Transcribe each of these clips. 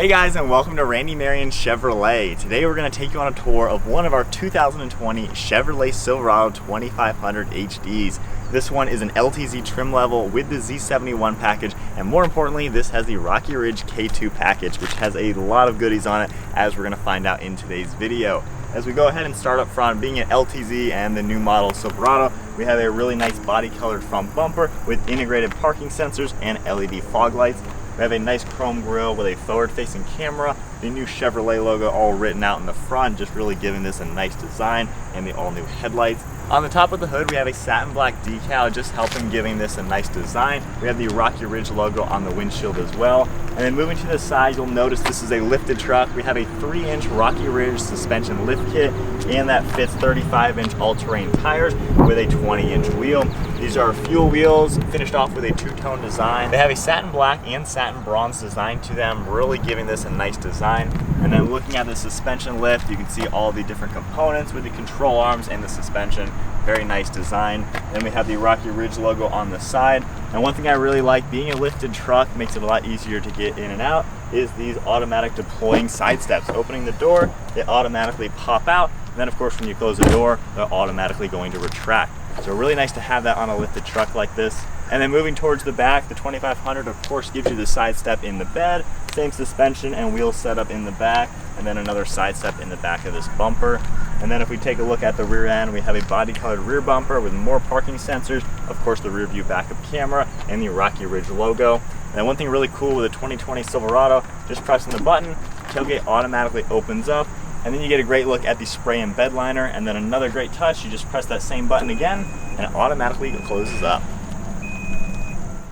Hey guys, and welcome to Randy Marion Chevrolet. Today we're going to take you on a tour of one of our 2020 Chevrolet Silverado 2500 HDs. This one is an LTZ trim level with the Z71 package, and more importantly, this has the Rocky Ridge K2 package, which has a lot of goodies on it, as we're going to find out in today's video. As we go ahead and start up front, being an LTZ and the new model Silverado, we have a really nice body colored front bumper with integrated parking sensors and LED fog lights. We have a nice chrome grille with a forward-facing camera, the new Chevrolet logo all written out in the front, just really giving this a nice design, and the all-new headlights. On the top of the hood, we have a satin black decal, just helping giving this a nice design. We have the Rocky Ridge logo on the windshield as well. And then moving to the side, you'll notice this is a lifted truck. We have a 3-inch Rocky Ridge suspension lift kit, and that fits 35-inch all-terrain tires with a 20-inch wheel. These are fuel wheels, finished off with a two-tone design. They have a satin black and satin bronze design to them, really giving this a nice design. And then looking at the suspension lift, you can see all the different components with the control arms and the suspension. Very nice design. Then we have the Rocky Ridge logo on the side. And one thing I really like, being a lifted truck makes it a lot easier to get in and out, is these automatic deploying side steps. Opening the door, they automatically pop out. And then of course when you close the door, they're automatically going to retract. So really nice to have that on a lifted truck like this. And then moving towards the back, the 2500 of course gives you the side step in the bed, same suspension and wheel setup in the back, and then another side step in the back of this bumper. And then if we take a look at the rear end, we have a body colored rear bumper with more parking sensors, of course the rear view backup camera, and the Rocky Ridge logo. And then one thing really cool with the 2020 Silverado, just pressing the button, tailgate automatically opens up, and then you get a great look at the spray and bed liner. And then another great touch, you just press that same button again and it automatically closes up.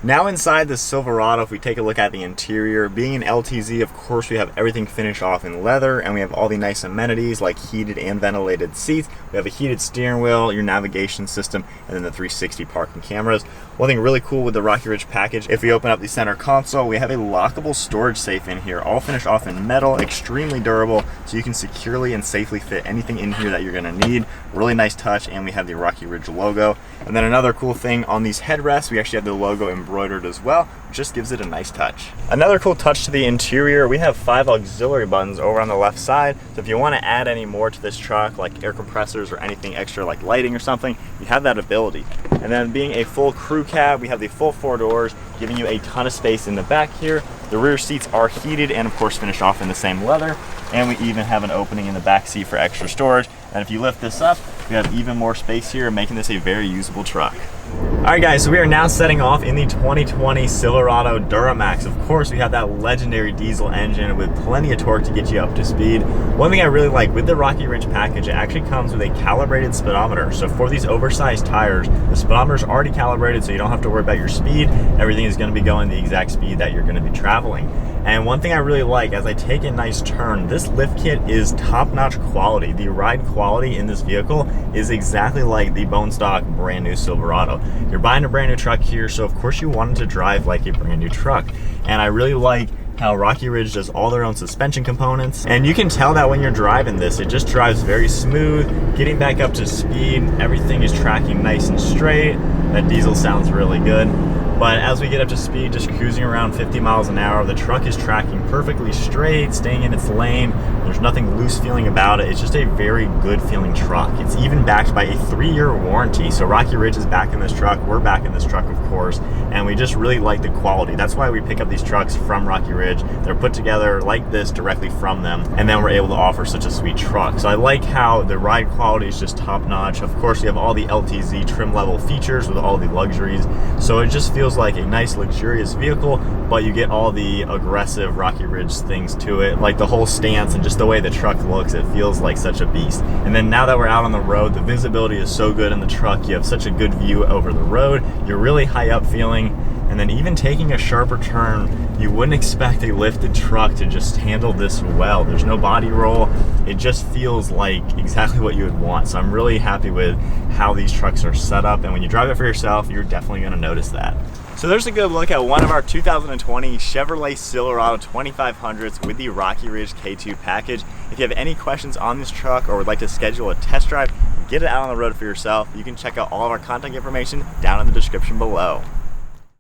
Now inside the Silverado, if we take a look at the interior, being an LTZ, of course we have everything finished off in leather, and we have all the nice amenities like heated and ventilated seats. We have a heated steering wheel, your navigation system, and then the 360 parking cameras. One thing really cool with the Rocky Ridge package, if we open up the center console, we have a lockable storage safe in here, all finished off in metal, extremely durable, so you can securely and safely fit anything in here that you're gonna need. Really nice touch, and we have the Rocky Ridge logo. And then another cool thing, on these headrests, we actually have the logo embroidered as well, which just gives it a nice touch. Another cool touch to the interior, we have 5 auxiliary buttons over on the left side, so if you want to add any more to this truck, like air compressors or anything extra like lighting or something, you have that ability. And then being a full crew cab, we have the full 4 doors, giving you a ton of space in the back here. The rear seats are heated and of course finished off in the same leather, and we even have an opening in the back seat for extra storage. And if you lift this up, we have even more space here, making this a very usable truck. Alright guys, so we are now setting off in the 2020 Silverado Duramax. Of course, we have that legendary diesel engine with plenty of torque to get you up to speed. One thing I really like with the Rocky Ridge package, it actually comes with a calibrated speedometer. So for these oversized tires, the speedometer is already calibrated, so you don't have to worry about your speed. Everything is going to be going the exact speed that you're going to be traveling. And one thing I really like, as I take a nice turn, this lift kit is top-notch quality. The ride quality in this vehicle is exactly like the bone stock brand new Silverado. You're buying a brand new truck here, so of course you want it to drive like a brand new truck. And I really like how Rocky Ridge does all their own suspension components. And you can tell that when you're driving this, it just drives very smooth, getting back up to speed. Everything is tracking nice and straight. That diesel sounds really good. But as we get up to speed, just cruising around 50 miles an hour, the truck is tracking perfectly straight, staying in its lane. There's nothing loose feeling about it. It's just a very good feeling truck. It's even backed by a 3-year warranty. So Rocky Ridge is back in this truck. We're back in this truck, of course. And we just really like the quality. That's why we pick up these trucks from Rocky Ridge. They're put together like this directly from them. And then we're able to offer such a sweet truck. So I like how the ride quality is just top notch. Of course, you have all the LTZ trim level features with all the luxuries. So it just feels like a nice luxurious vehicle, but you get all the aggressive Rocky Ridge things to it, like the whole stance and just the way the truck looks. It feels like such a beast. And then now that we're out on the road, the visibility is so good in the truck. You have such a good view over the road. You're really high up feeling. And then even taking a sharper turn, you wouldn't expect a lifted truck to just handle this well. There's no body roll. It just feels like exactly what you would want. So I'm really happy with how these trucks are set up. And when you drive it for yourself, you're definitely going to notice that. So there's a good look at one of our 2020 Chevrolet Silverado 2500s with the Rocky Ridge K2 package. If you have any questions on this truck or would like to schedule a test drive, get it out on the road for yourself, you can check out all of our contact information down in the description below.